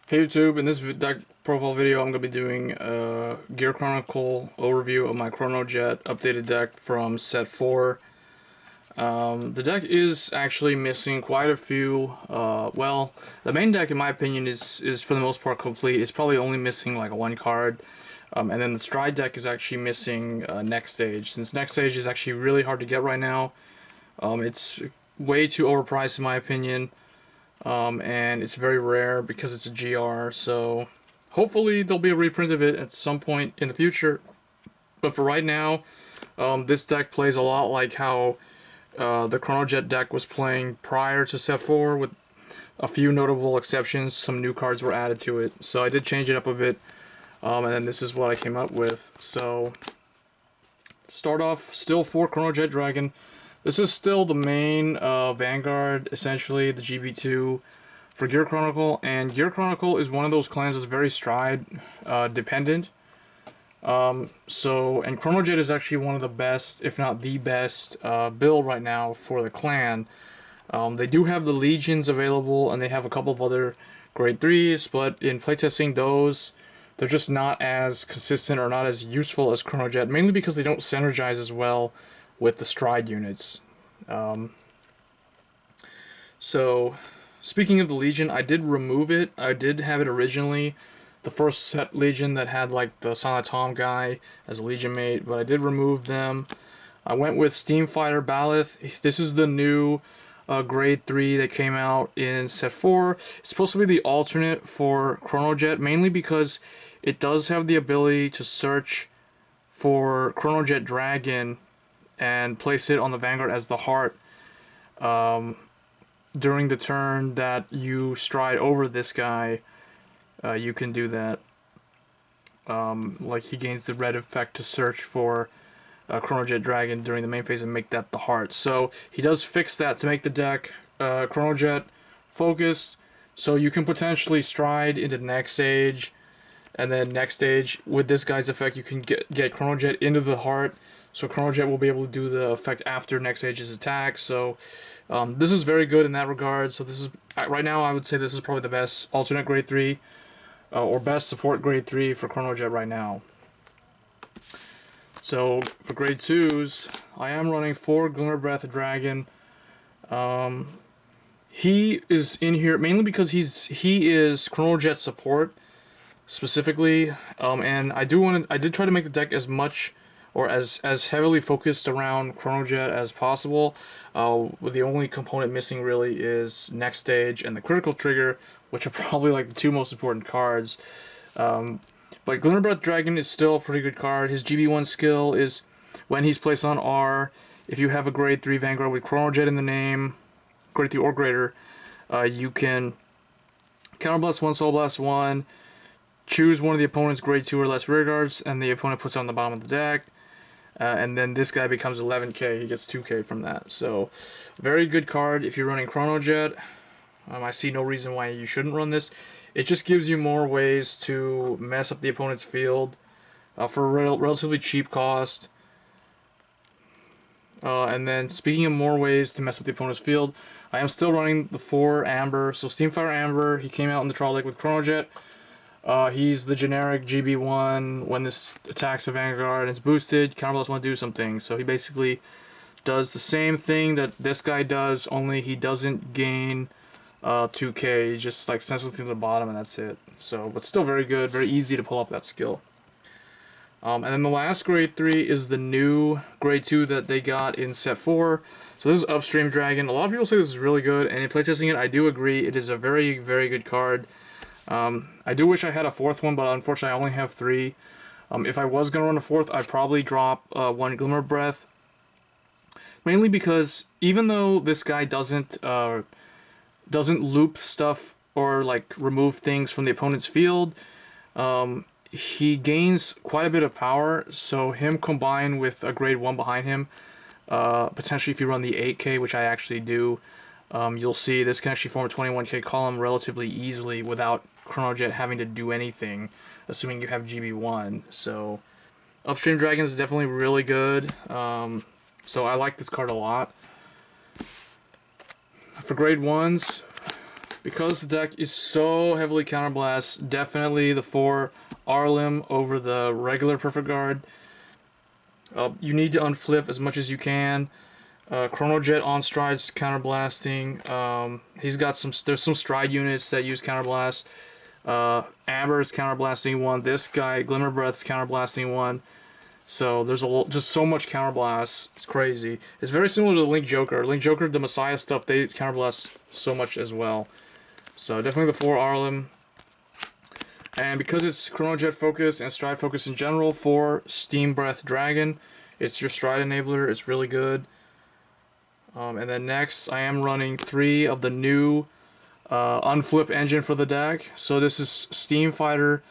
Hey YouTube, in this deck profile video I'm going to be doing a Gear Chronicle overview of my Chronojet updated deck from set 4. The deck is actually missing quite a few, well, the main deck in my opinion is for the most part complete. It's probably only missing like one card, and then the Stride deck is actually missing Next Stage. Since Next Stage is actually really hard to get right now, it's way too overpriced in my opinion. And it's very rare because it's a GR, so hopefully there'll be a reprint of it at some point in the future. But for right now, this deck plays a lot like how the Chronojet deck was playing prior to set 4, with a few notable exceptions. Some new cards were added to it, so I did change it up a bit, and then this is what I came up with. So, start off, still 4 Chronojet Dragon. This is still the main Vanguard, essentially, the GB02 for Gear Chronicle, and Gear Chronicle is one of those clans that's very Stride dependent. And Chronojet is actually one of the best, if not the best, build right now for the clan. They do have the Legions available, and they have a couple of other grade 3s, but in playtesting those, they're just not as consistent or not as useful as Chronojet, mainly because they don't synergize as well with the Stride units. So, speaking of the Legion, I did remove it. I did have it originally, the first set Legion that had like the Silent Tom guy as a Legion mate, but I did remove them. I went with Steam Fighter Ballith. This is the new grade 3 that came out in set 4. It's supposed to be the alternate for Chronojet, mainly because it does have the ability to search for Chronojet Dragon and place it on the Vanguard as the heart during the turn that you stride over this guy. You can do that. Like, he gains the red effect to search for Chronojet Dragon during the main phase and make that the heart. So he does fix that to make the deck Chronojet focused, so you can potentially stride into next stage, and then next stage with this guy's effect you can get Chronojet into the heart. So Chronojet will be able to do the effect after next stage's attack. So this is very good in that regard. So this is, right now I would say this is probably the best alternate grade 3 or best support grade 3 for Chronojet right now. So for grade 2s, I am running 4 Glimmer Breath Dragon. He is in here mainly because he is Chronojet support specifically, and I did try to make the deck as much or as heavily focused around Chronojet as possible. The only component missing really is Next Stage and the Critical Trigger, which are probably like the 2 most important cards. But Glimmer Breath Dragon is still a pretty good card. His GB1 skill is when he's placed on R, if you have a grade 3 Vanguard with Chronojet in the name, grade 3 or greater, you can Counterblast 1, Soul Blast 1, choose one of the opponent's grade 2 or less rear guards, and the opponent puts it on the bottom of the deck. And then this guy becomes 11k, he gets 2k from that. So, very good card if you're running Chronojet. I see no reason why you shouldn't run this. It just gives you more ways to mess up the opponent's field for a relatively cheap cost. And then, speaking of more ways to mess up the opponent's field, I am still running the 4 Amber. So, Steamfire Amber, he came out in the trial deck with Chronojet. He's the generic GB1. When this attacks a Vanguard and it's boosted, Counterblast want to do something. So he basically does the same thing that this guy does, only he doesn't gain 2k. He just like sends it to the bottom and that's it. So, but still very good, very easy to pull off that skill. And then the last grade 3 is the new grade 2 that they got in set 4. So this is Upstream Dragon. A lot of people say this is really good, and in playtesting it, I do agree. It is a very, very good card. I do wish I had a 4th one, but unfortunately I only have 3. If I was going to run a 4th, I'd probably drop 1 Glimmer Breath. Mainly because even though this guy doesn't loop stuff or like remove things from the opponent's field, he gains quite a bit of power. So him combined with a grade 1 behind him, potentially if you run the 8k, which I actually do, you'll see this can actually form a 21k column relatively easily without Chronojet having to do anything, assuming you have GB1. So, Upstream Dragon is definitely really good. So I like this card a lot. For grade 1s, because the deck is so heavily counterblast, definitely the 4 Arlim over the regular Perfect Guard. You need to unflip as much as you can. Chronojet on strides counterblasting. He's got there's some stride units that use counterblast. Amber's counterblasting one. This guy, Glimmer Breath's counterblasting one. So there's just so much counterblast. It's crazy. It's very similar to the Link Joker. Link Joker, the Messiah stuff, they counterblast so much as well. So definitely the 4 Arlim. And because it's Chronojet focus and stride focus in general, 4 Steam Breath Dragon. It's your stride enabler. It's really good. And then next, I am running 3 of the new unflip engine for the deck. So this is Steam Fighter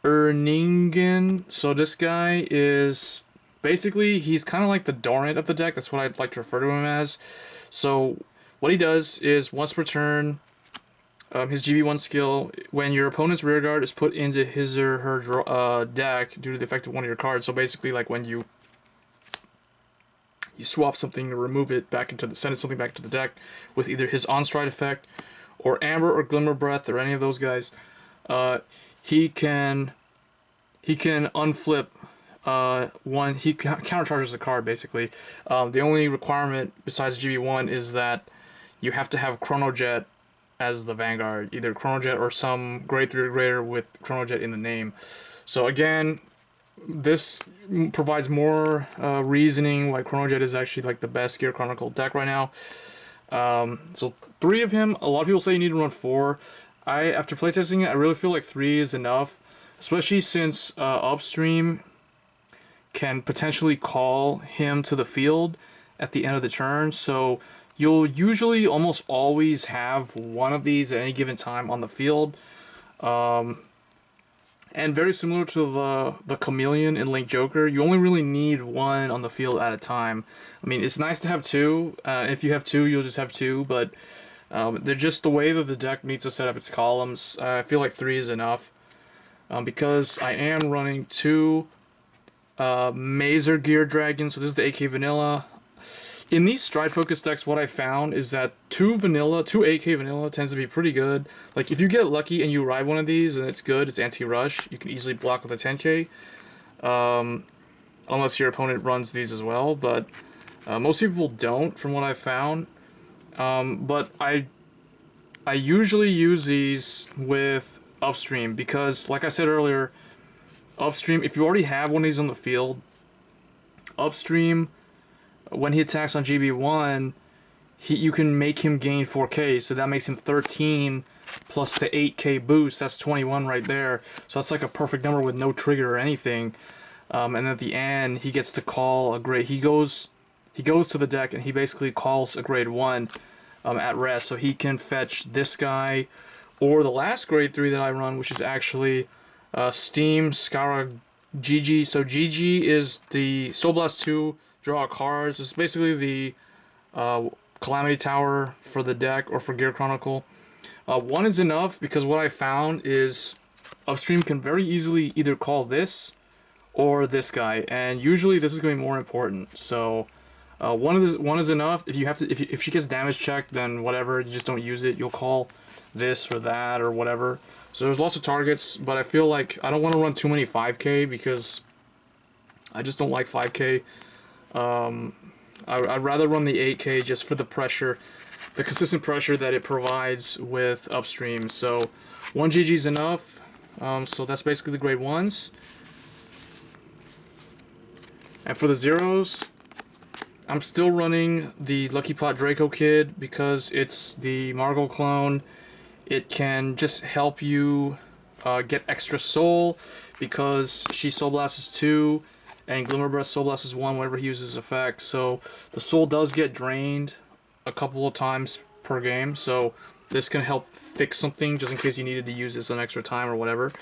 Erningen. So this guy is basically, he's kind of like the Dorant of the deck. That's what I'd like to refer to him as. So what he does is once per turn, his GB1 skill, when your opponent's rearguard is put into his or her deck due to the effect of one of your cards. So basically, like when you swap something to remove it back into send something back to the deck with either his on-stride effect or Amber or Glimmer Breath or any of those guys, he can unflip one. He countercharges the card basically. The only requirement besides GB1 is that you have to have Chronojet as the Vanguard, either Chronojet or some grade 3 or greater with Chronojet in the name. So again, this provides more reasoning why Chronojet is actually like the best Gear Chronicle deck right now. So 3 of him. A lot of people say you need to run 4. After playtesting it, I really feel like 3 is enough, especially since Upstream can potentially call him to the field at the end of the turn. So you'll usually almost always have one of these at any given time on the field. And very similar to the Chameleon in Link Joker, you only really need 1 on the field at a time. I mean, it's nice to have 2. If you have 2, you'll just have 2, but they're just the way that the deck needs to set up its columns. I feel like 3 is enough. Because I am running 2 Mazer Gear Dragons, so this is the AK Vanilla. In these stride focus decks, what I found is that 2 AK Vanilla tends to be pretty good. Like if you get lucky and you ride one of these and it's good, it's anti-rush, you can easily block with a 10k. Unless your opponent runs these as well, but most people don't from what I found. But I usually use these with Upstream because, like I said earlier, Upstream, if you already have one of these on the field, Upstream, when he attacks on GB1, you can make him gain 4k, so that makes him 13 plus the 8k boost. That's 21 right there. So that's like a perfect number with no trigger or anything. And at the end, he gets to call a grade. He goes to the deck and he basically calls a grade 1 at rest. So he can fetch this guy or the last grade 3 that I run, which is actually Steam Skara GG. So GG is the Soul Blast 2 draw cards. It's basically the Calamity Tower for the deck or for Gear Chronicle. 1 is enough because what I found is Upstream can very easily either call this or this guy, and usually this is going to be more important. So one is enough. If she gets damage checked, then whatever, you just don't use it. You'll call this or that or whatever. So there's lots of targets, but I feel like I don't want to run too many 5k because I just don't like 5k. I'd rather run the 8k just for the pressure, the consistent pressure that it provides with Upstream. So 1 GG is enough. So that's basically the grade 1s. And for the 0s, I'm still running the Lucky Pot Draco Kid because it's the Margot clone. It can just help you get extra soul because she Soul Blasts 2 and Glimmer Breath Soul Blasts 1 whenever he uses effect. So the soul does get drained a couple of times per game. So this can help fix something just in case you needed to use this an extra time or whatever.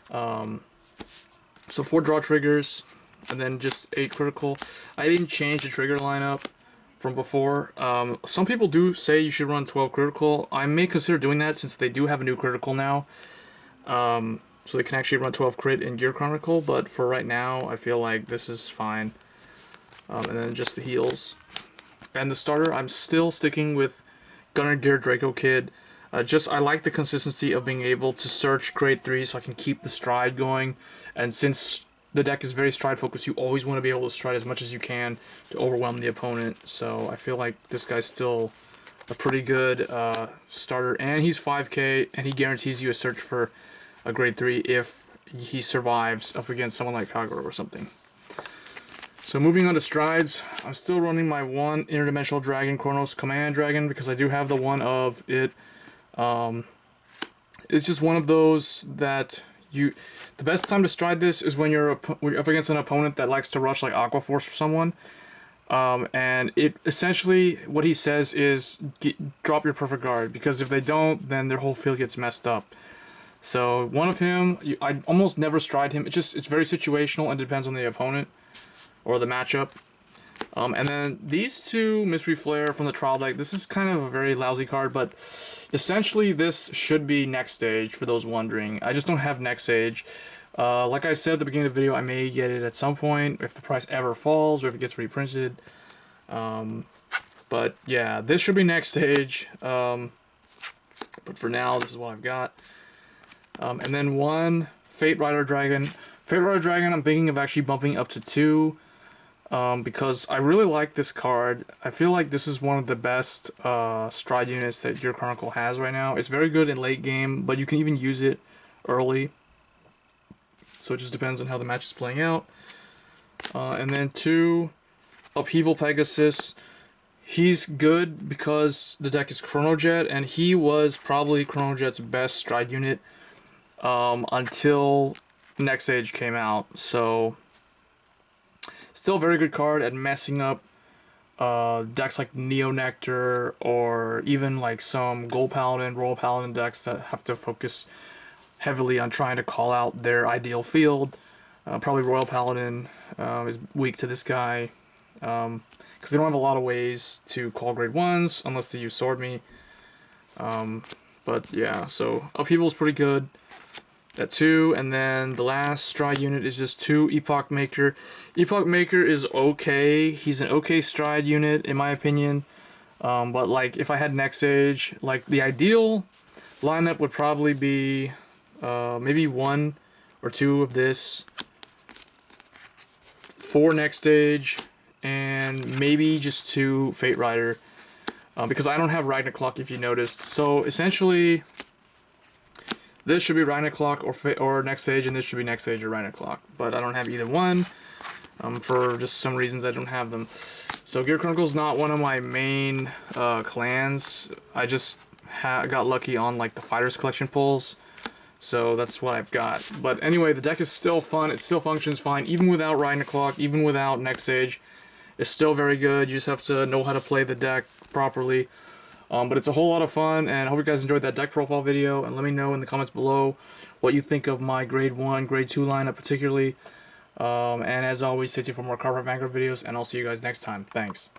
So 4 draw triggers and then just 8 critical. I didn't change the trigger lineup from before. Some people do say you should run 12 critical. I may consider doing that since they do have a new critical now. So they can actually run 12 crit in Gear Chronicle, but for right now, I feel like this is fine. And then just the heals. And the starter, I'm still sticking with Gunner Gear Draco Kid. I like the consistency of being able to search grade 3 so I can keep the stride going. And since the deck is very stride focused, you always want to be able to stride as much as you can to overwhelm the opponent. So I feel like this guy's still a pretty good starter, and he's 5k, and he guarantees you a search for a grade 3 if he survives up against someone like Kagero or something. So moving on to strides, I'm still running my one interdimensional dragon, Chronos Command Dragon, because I do have the one of it. It's just one of those that the best time to stride this is when you're up against an opponent that likes to rush like Aqua Force for someone. And it essentially, what he says is drop your perfect guard, because if they don't, then their whole field gets messed up. So one of him, I almost never stride him. It's very situational and depends on the opponent or the matchup. And then these two, Mystery Flare from the trial deck, this is kind of a very lousy card, but essentially this should be next stage for those wondering. I just don't have next stage. Like I said at the beginning of the video, I may get it at some point if the price ever falls or if it gets reprinted. But yeah, this should be next stage. But for now, this is what I've got. And then one Fate Rider Dragon. Fate Rider Dragon, I'm thinking of actually bumping up to 2. Because I really like this card. I feel like this is one of the best stride units that Gear Chronicle has right now. It's very good in late game, but you can even use it early. So it just depends on how the match is playing out. And then 2, Upheaval Pegasus. He's good because the deck is Chronojet, and he was probably Chronojet's best stride unit until Next Age came out. So still a very good card at messing up decks like Neo Nectar, or even like some Gold Paladin, Royal Paladin decks that have to focus heavily on trying to call out their ideal field. Probably Royal Paladin is weak to this guy, because they don't have a lot of ways to call grade 1s unless they use Sword Me. But yeah, so Upheaval is pretty good at 2, and then the last stride unit is just 2 Epoch Maker. Epoch Maker is okay. He's an okay stride unit in my opinion. But like if I had Next Age, like the ideal lineup would probably be maybe 1 or 2 of this, 4 Next Stage, and maybe just 2 Fate Rider, because I don't have Ragnarok if you noticed. So essentially, this should be Ragnarok or Next Stage, and this should be Next Stage or Ragnarok, but I don't have either one. For just some reasons I don't have them. So Gear Chronicles is not one of my main clans. I just got lucky on like the Fighters Collection pulls. So that's what I've got. But anyway, the deck is still fun. It still functions fine, even without Ragnarok, even without Next Stage. It's still very good. You just have to know how to play the deck properly. But it's a whole lot of fun, and I hope you guys enjoyed that deck profile video. And let me know in the comments below what you think of my grade 1, grade 2 lineup particularly. And as always, stay tuned for more Cardfight Vanguard videos, and I'll see you guys next time. Thanks.